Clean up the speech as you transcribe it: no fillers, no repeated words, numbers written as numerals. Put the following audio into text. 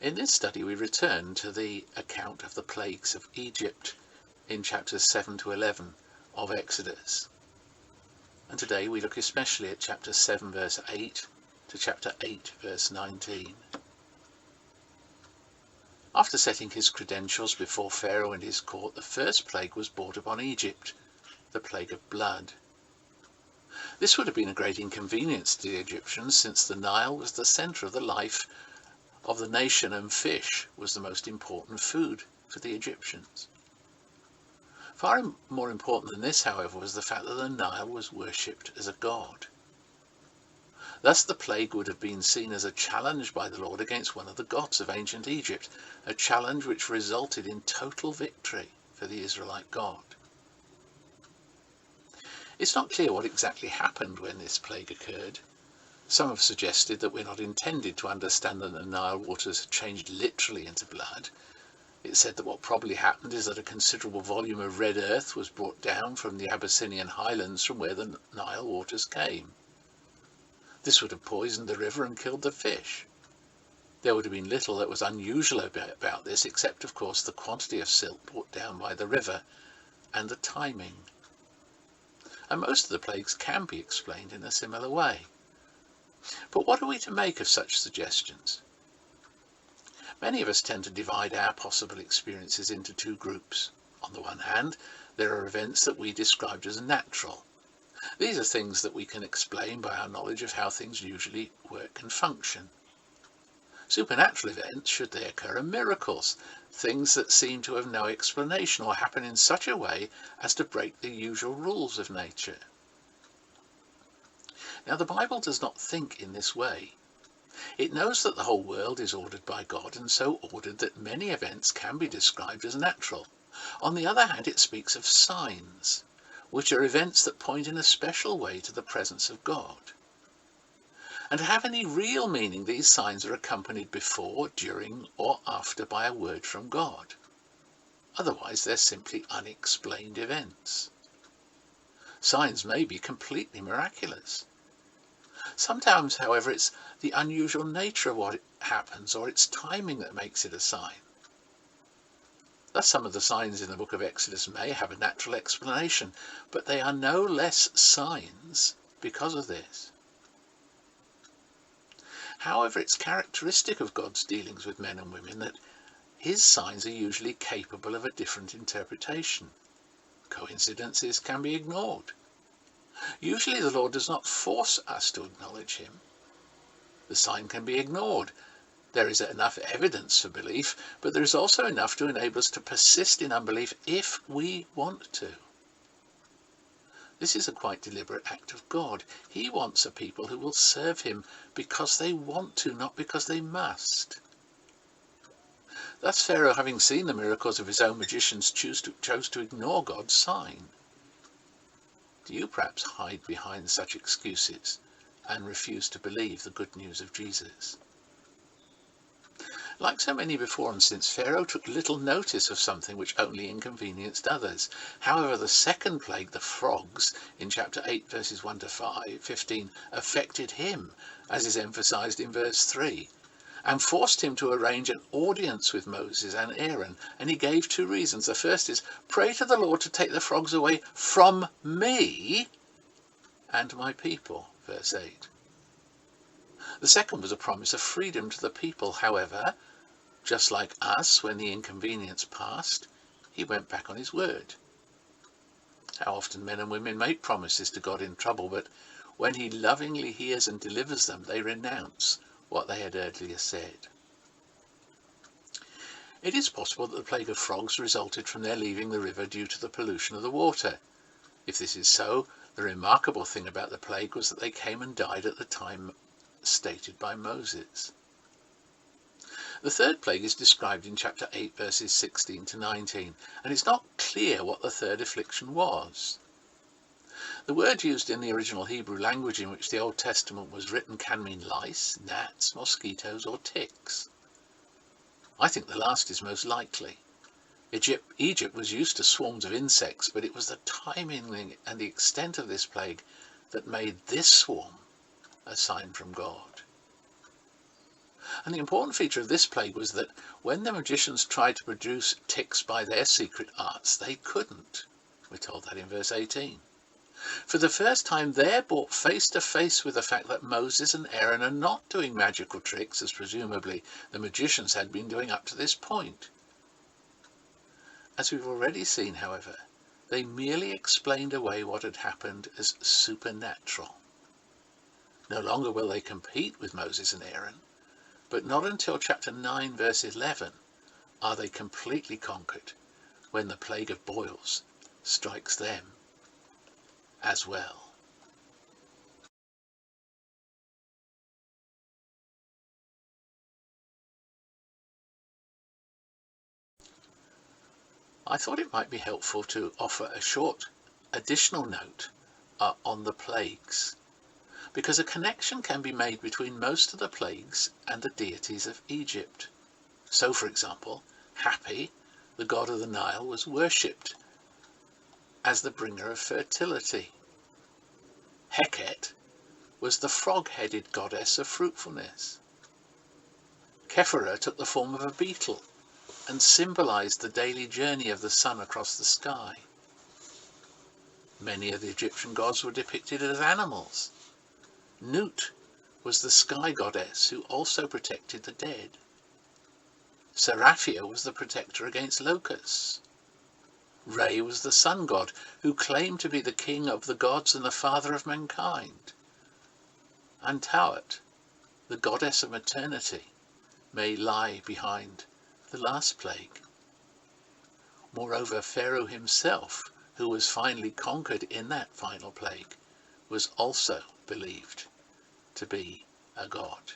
In this study we return to the account of the plagues of Egypt in chapters 7 to 11 of Exodus. And today we look especially at chapter 7 verse 8 to chapter 8 verse 19. After setting his credentials before Pharaoh and his court, the first plague was brought upon Egypt, the plague of blood. This would have been a great inconvenience to the Egyptians, since the Nile was the centre of the life of the nation and fish was the most important food for the Egyptians. Far more important than this, however, was the fact that the Nile was worshipped as a god. Thus the plague would have been seen as a challenge by the Lord against one of the gods of ancient Egypt, a challenge which resulted in total victory for the Israelite God. It's not clear what exactly happened when this plague occurred. Some have suggested that we're not intended to understand that the Nile waters changed literally into blood. It's said that what probably happened is that a considerable volume of red earth was brought down from the Abyssinian highlands from where the Nile waters came. This would have poisoned the river and killed the fish. There would have been little that was unusual about this, except of course the quantity of silt brought down by the river and the timing. And most of the plagues can be explained in a similar way. But what are we to make of such suggestions? Many of us tend to divide our possible experiences into two groups. On the one hand, there are events that we described as natural. These are things that we can explain by our knowledge of how things usually work and function. Supernatural events, should they occur, are miracles, things that seem to have no explanation or happen in such a way as to break the usual rules of nature. Now, the Bible does not think in this way. It knows that the whole world is ordered by God, and so ordered that many events can be described as natural. On the other hand, it speaks of signs, which are events that point in a special way to the presence of God. And to have any real meaning, these signs are accompanied before, during, or after by a word from God. Otherwise, they're simply unexplained events. Signs may be completely miraculous. Sometimes, however, it's the unusual nature of what happens or its timing that makes it a sign. Thus, some of the signs in the book of Exodus may have a natural explanation, but they are no less signs because of this. However, it's characteristic of God's dealings with men and women that his signs are usually capable of a different interpretation. Coincidences can be ignored. Usually the Lord does not force us to acknowledge him. The sign can be ignored. There is enough evidence for belief, but there is also enough to enable us to persist in unbelief if we want to. This is a quite deliberate act of God. He wants a people who will serve him because they want to, not because they must. Thus Pharaoh, having seen the miracles of his own magicians, chose to ignore God's sign. Do you perhaps hide behind such excuses and refuse to believe the good news of Jesus? Like so many before and since, Pharaoh took little notice of something which only inconvenienced others. However, the second plague, the frogs, in chapter 8 verses 1 to 15, affected him, as is emphasized in verse 3, and forced him to arrange an audience with Moses and Aaron. And he gave two reasons. The first is, pray to the Lord to take the frogs away from me and my people, verse 8. The second was a promise of freedom to the people. However, just like us, when the inconvenience passed, he went back on his word. How often men and women make promises to God in trouble, but when he lovingly hears and delivers them, they renounce what they had earlier said. It is possible that the plague of frogs resulted from their leaving the river due to the pollution of the water. If this is so, the remarkable thing about the plague was that they came and died at the time stated by Moses. The third plague is described in chapter 8 verses 16 to 19, and it's not clear what the third affliction was. The word used in the original Hebrew language in which the Old Testament was written can mean lice, gnats, mosquitoes, or ticks. I think the last is most likely. Egypt was used to swarms of insects, but it was the timing and the extent of this plague that made this swarm a sign from God. And the important feature of this plague was that when the magicians tried to produce ticks by their secret arts, they couldn't. We're told that in verse 18. For the first time, they're brought face to face with the fact that Moses and Aaron are not doing magical tricks, as presumably the magicians had been doing up to this point. As we've already seen, however, they merely explained away what had happened as supernatural. No longer will they compete with Moses and Aaron, but not until chapter 9 verse 11 are they completely conquered, when the plague of boils strikes them as well. I thought it might be helpful to offer a short additional note on the plagues, because a connection can be made between most of the plagues and the deities of Egypt. So, for example, Hapi, the god of the Nile, was worshipped as the bringer of fertility. Heket was the frog-headed goddess of fruitfulness. Kephara took the form of a beetle and symbolized the daily journey of the sun across the sky. Many of the Egyptian gods were depicted as animals. Nut was the sky goddess who also protected the dead. Seraphia was the protector against locusts. Re was the sun god who claimed to be the king of the gods and the father of mankind. And Tawat, the goddess of maternity, may lie behind the last plague. Moreover, Pharaoh himself, who was finally conquered in that final plague, was also believed to be a god.